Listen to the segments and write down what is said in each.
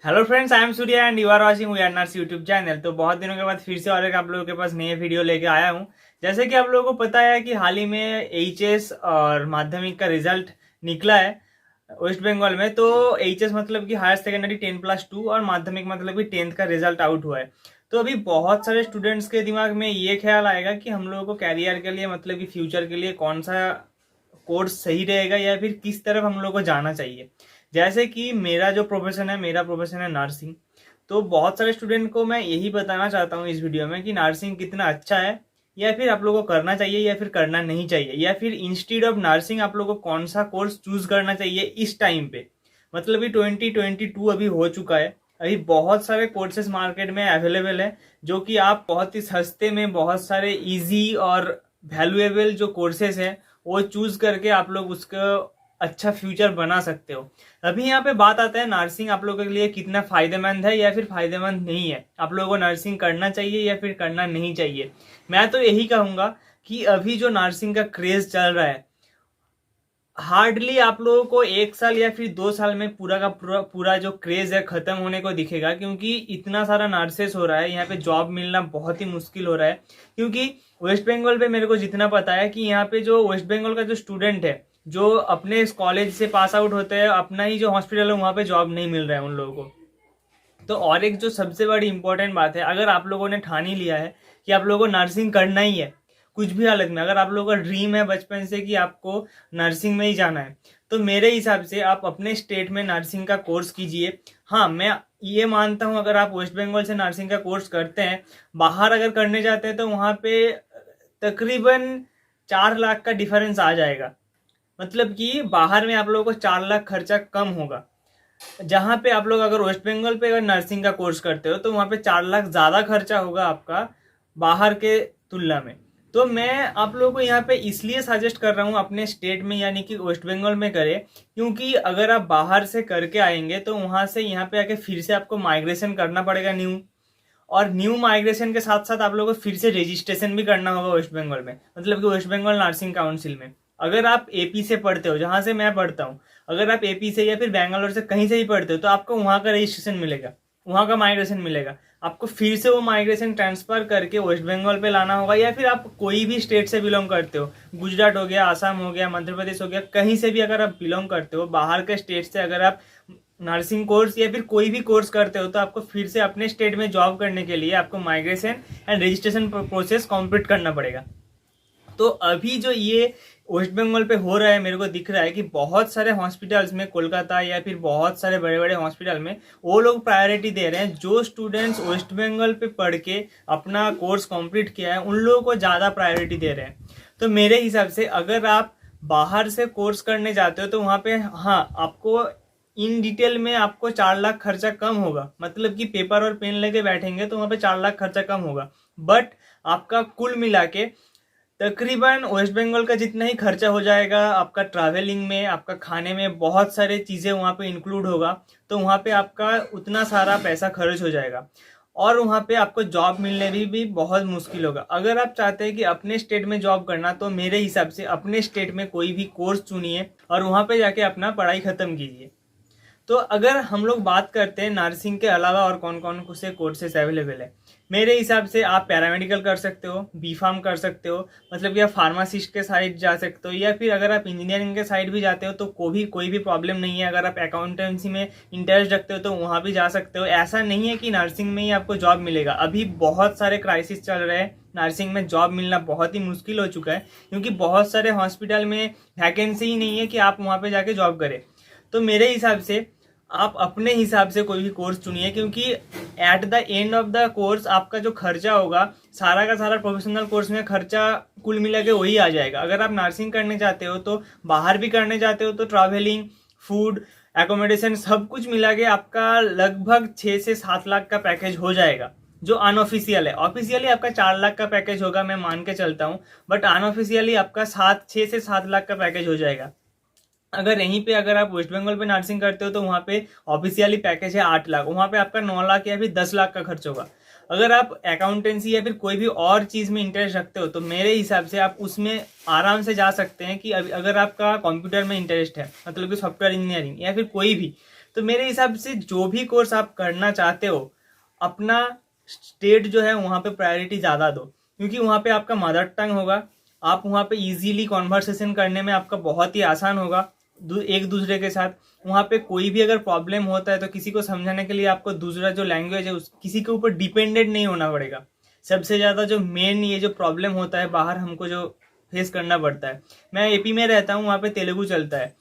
Hello friends, I am Surya and you are watching V NRC YouTube channel. तो बहुत दिनों के बाद फिर से और एक आप लोगों के पास नए वीडियो लेके आया हूँ। जैसे कि आप लोगों को पता है कि हाल ही में एचएस और माध्यमिक का रिजल्ट निकला है वेस्ट बंगाल में। तो एचएस मतलब कि हायर सेकेंडरी 10+2 और माध्यमिक मतलब कि 10th का रिजल्ट आउट हुआ है। तो अभी बहुत सारे स्टूडेंट्स के दिमाग में ये ख्याल आएगा कि हम लोगों को कैरियर के लिए मतलब कि फ्यूचर के लिए कौन सा कोर्स सही रहेगा या फिर किस तरफ हम लोग को जाना चाहिए। जैसे कि मेरा प्रोफेशन है नर्सिंग। तो बहुत सारे स्टूडेंट को मैं यही बताना चाहता हूँ इस वीडियो में कि नर्सिंग कितना अच्छा है, या फिर आप लोगों को करना चाहिए या फिर करना नहीं चाहिए, या फिर इंस्टीड ऑफ नर्सिंग आप लोगों को कौन सा कोर्स चूज करना चाहिए इस टाइम पे। मतलब कि 2022 अभी हो चुका है। अभी बहुत सारे कोर्सेज मार्केट में अवेलेबल है जो कि आप बहुत ही सस्ते में बहुत सारे इजी और वैल्यूएबल जो कोर्सेज हैं वो चूज करके आप लोग उसका अच्छा फ्यूचर बना सकते हो। अभी यहाँ पे बात आता है नर्सिंग आप लोगों के लिए कितना फायदेमंद है या फिर फायदेमंद नहीं है, आप लोगों को नर्सिंग करना चाहिए या फिर करना नहीं चाहिए। मैं तो यही कहूंगा कि अभी जो नर्सिंग का क्रेज चल रहा है, हार्डली आप लोगों को 1 साल या फिर 2 साल में पूरा का पूरा जो क्रेज है खत्म होने को दिखेगा, क्योंकि इतना सारा नर्सेस हो रहा है, यहाँ पे जॉब मिलना बहुत ही मुश्किल हो रहा है। क्योंकि वेस्ट बंगाल पे मेरे को जितना पता है कि यहाँ पे जो वेस्ट बंगाल का जो स्टूडेंट है जो अपने कॉलेज से पास आउट होते हैं, अपना ही जो हॉस्पिटल है वहाँ पे जॉब नहीं मिल रहा है उन लोगों को। तो और एक जो सबसे बड़ी इंपॉर्टेंट बात है, अगर आप लोगों ने ठान ही लिया है कि आप लोगों को नर्सिंग करना ही है कुछ भी हालत में, अगर आप लोगों का ड्रीम है बचपन से कि आपको नर्सिंग में ही जाना है, तो मेरे हिसाब से आप अपने स्टेट में नर्सिंग का कोर्स कीजिए। हाँ, मैं ये मानता हूँ अगर आप वेस्ट बंगाल से नर्सिंग का कोर्स करते हैं, बाहर अगर करने जाते हैं तो वहाँ पे तकरीबन 4 लाख का डिफरेंस आ जाएगा। मतलब कि बाहर में आप लोगों को 4 लाख खर्चा कम होगा। जहाँ पे आप लोग अगर वेस्ट बंगाल पे अगर नर्सिंग का कोर्स करते हो तो वहाँ पे 4 लाख ज़्यादा खर्चा होगा आपका बाहर के तुलना में। तो मैं आप लोगों को यहाँ पे इसलिए सजेस्ट कर रहा हूँ अपने स्टेट में यानी कि वेस्ट बंगाल में करें, क्योंकि अगर आप बाहर से करके आएंगे तो वहाँ से यहाँ पे आके फिर से आपको माइग्रेशन करना पड़ेगा न्यू। और न्यू माइग्रेशन के साथ साथ आप लोगों को फिर से रजिस्ट्रेशन भी करना होगा वेस्ट बंगाल में, मतलब कि वेस्ट बंगाल नर्सिंग काउंसिल में। अगर आप एपी से पढ़ते हो, जहां से मैं पढ़ता हूँ, अगर आप एपी से या फिर बैंगलोर से कहीं से भी पढ़ते हो तो आपको वहां का रजिस्ट्रेशन मिलेगा, वहां का माइग्रेशन मिलेगा। आपको फिर से वो माइग्रेशन ट्रांसफर करके वेस्ट बंगाल पे लाना होगा, या फिर आप कोई भी स्टेट से बिलोंग करते हो, गुजरात हो गया, आसाम हो गया, मध्य प्रदेश हो गया, कहीं से भी अगर आप बिलोंग करते हो बाहर के स्टेट से, अगर आप नर्सिंग कोर्स या फिर कोई भी कोर्स करते हो तो आपको फिर से अपने स्टेट में जॉब करने के लिए आपको migration and registration process complete करना पड़ेगा। तो अभी जो ये वेस्ट बंगाल पे हो रहा है, मेरे को दिख रहा है कि बहुत सारे हॉस्पिटल्स में कोलकाता या फिर बहुत सारे बड़े बड़े हॉस्पिटल में वो लोग प्रायोरिटी दे रहे हैं जो स्टूडेंट्स वेस्ट बंगाल पे पढ़ के अपना कोर्स कंप्लीट किया है उन लोगों को ज़्यादा प्रायोरिटी दे रहे हैं। तो मेरे हिसाब से अगर आप बाहर से कोर्स करने जाते हो तो वहाँ पे हाँ आपको इन डिटेल में आपको 4 लाख खर्चा कम होगा, मतलब कि पेपर और पेन लेके बैठेंगे तो वहाँ पे 4 लाख खर्चा कम होगा। बट आपका कुल मिला के तकरीबन वेस्ट बंगाल का जितना ही खर्चा हो जाएगा, आपका ट्रैवलिंग में, आपका खाने में, बहुत सारे चीज़ें वहाँ पे इंक्लूड होगा। तो वहाँ पे आपका उतना सारा पैसा खर्च हो जाएगा और वहाँ पे आपको जॉब मिलने भी बहुत मुश्किल होगा। अगर आप चाहते हैं कि अपने स्टेट में जॉब करना, तो मेरे हिसाब से अपने स्टेट में कोई भी कोर्स चुनिए और वहाँ पे जाके अपना पढ़ाई ख़त्म कीजिए। तो अगर हम लोग बात करते हैं नर्सिंग के अलावा और कौन कौन से कोर्सेज अवेलेबल है, मेरे हिसाब से आप पैरामेडिकल कर सकते हो, बी फार्म कर सकते हो, मतलब कि आप फार्मासिस्ट के साइड जा सकते हो, या फिर अगर आप इंजीनियरिंग के साइड भी जाते हो तो कोई भी प्रॉब्लम नहीं है। अगर आप अकाउंटेंसी में इंटरेस्ट रखते हो तो वहाँ भी जा सकते हो। ऐसा नहीं है कि नर्सिंग में ही आपको जॉब मिलेगा। अभी बहुत सारे क्राइसिस चल रहे हैं, नर्सिंग में जॉब मिलना बहुत ही मुश्किल हो चुका है, क्योंकि बहुत सारे हॉस्पिटल में वैकेंसी ही नहीं है कि आप वहाँ पे जाके जॉब करें। तो मेरे हिसाब से आप अपने हिसाब से कोई भी कोर्स चुनिए, क्योंकि at the end of the course आपका जो खर्चा होगा सारा का सारा प्रोफेशनल कोर्स में खर्चा कुल मिला के वही आ जाएगा। अगर आप नर्सिंग करने जाते हो तो बाहर भी करने जाते हो तो ट्रैवलिंग, फूड, एकोमोडेशन सब कुछ मिला के आपका लगभग 6 से 7 लाख का पैकेज हो जाएगा, जो अनऑफिशियल है। ऑफिशियली आपका 4 लाख का पैकेज होगा, मैं मान के चलता हूँ, बट अनऑफिशियली आपका 6 से 7 लाख का पैकेज हो जाएगा। अगर यहीं पे अगर आप वेस्ट बंगाल पे नर्सिंग करते हो तो वहाँ पे ऑफिशियली पैकेज है 8 लाख, वहाँ पे आपका 9 लाख या फिर 10 लाख का खर्च होगा। अगर आप अकाउंटेंसी या फिर कोई भी और चीज़ में इंटरेस्ट रखते हो तो मेरे हिसाब से आप उसमें आराम से जा सकते हैं। कि अगर आपका कंप्यूटर में इंटरेस्ट है, मतलब कि सॉफ्टवेयर इंजीनियरिंग या फिर कोई भी, तो मेरे हिसाब से जो भी कोर्स आप करना चाहते हो, अपना स्टेट जो है वहाँ पे प्रायोरिटी ज़्यादा दो, क्योंकि वहाँ पे आपका मदर टंग होगा। आप वहाँ पे इजीली कॉन्वर्सेशन करने में आपका बहुत ही आसान होगा एक दूसरे के साथ। वहाँ पे कोई भी अगर प्रॉब्लम होता है तो किसी को समझाने के लिए आपको दूसरा जो लैंग्वेज है उस किसी के ऊपर डिपेंडेंट नहीं होना पड़ेगा। सबसे ज़्यादा जो मेन ये जो प्रॉब्लम होता है बाहर हमको जो फेस करना पड़ता है, मैं एपी में रहता हूँ, वहाँ पे तेलुगु चलता है,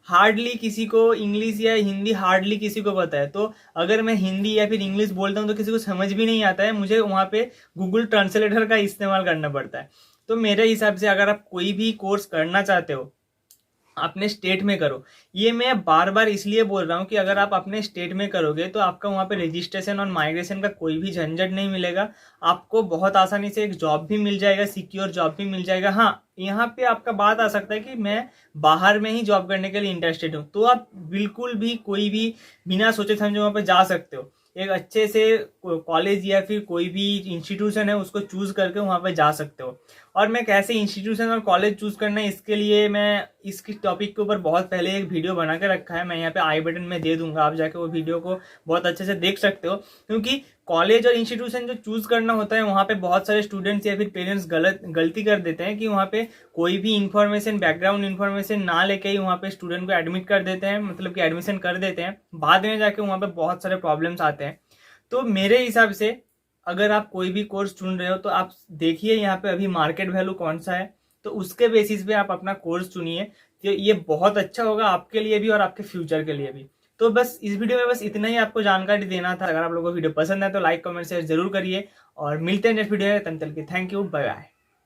हार्डली किसी को इंग्लिश या हिंदी हार्डली किसी को पता है। तो अगर मैं हिंदी या फिर इंग्लिश बोलता हूँ तो किसी को समझ भी नहीं आता है, मुझे वहाँ पे गूगल ट्रांसलेटर का इस्तेमाल करना पड़ता है। तो मेरे हिसाब से अगर आप कोई भी कोर्स करना चाहते हो अपने स्टेट में करो। ये मैं बार बार इसलिए बोल रहा हूँ कि अगर आप अपने स्टेट में करोगे तो आपका वहाँ पे रजिस्ट्रेशन और माइग्रेशन का कोई भी झंझट नहीं मिलेगा। आपको बहुत आसानी से एक जॉब भी मिल जाएगा, सिक्योर जॉब भी मिल जाएगा। हाँ, यहाँ पे आपका बात आ सकता है कि मैं बाहर में ही जॉब करने के लिए इंटरेस्टेड हूँ, तो आप बिल्कुल भी कोई भी बिना सोचे समझे वहाँ पे जा सकते हो। एक अच्छे से कॉलेज या फिर कोई भी इंस्टीट्यूशन है उसको चूज करके वहाँ पे जा सकते हो। और मैं कैसे इंस्टीट्यूशन और कॉलेज चूज करना है इसके लिए मैं इसकी टॉपिक के ऊपर बहुत पहले एक वीडियो बना के रखा है, मैं यहाँ पे आई बटन में दे दूंगा, आप जाके वो वीडियो को बहुत अच्छे से देख सकते हो। क्योंकि कॉलेज और इंस्टीट्यूशन जो चूज करना होता है वहाँ पे बहुत सारे स्टूडेंट्स या फिर पेरेंट्स गलती कर देते हैं कि वहाँ पे कोई भी इंफॉर्मेशन बैकग्राउंड इंफॉर्मेशन ना लेके ही वहाँ पे स्टूडेंट को एडमिट कर देते हैं, मतलब कि एडमिशन कर देते हैं। बाद में जाके वहाँ पे बहुत सारे प्रॉब्लम्स आते हैं। तो मेरे हिसाब से अगर आप कोई भी कोर्स चुन रहे हो तो आप देखिए यहाँ पे अभी मार्केट वैल्यू कौन सा है, तो उसके बेसिस पे आप अपना कोर्स चुनिए। तो ये बहुत अच्छा होगा आपके लिए भी और आपके फ्यूचर के लिए भी। तो बस इस वीडियो में बस इतना ही आपको जानकारी देना था। अगर आप लोगों को वीडियो पसंद है तो लाइक कमेंट शेयर जरूर करिए और मिलते हैं नेक्स्ट वीडियो में। तब तक के थैंक यू, बाय बाय।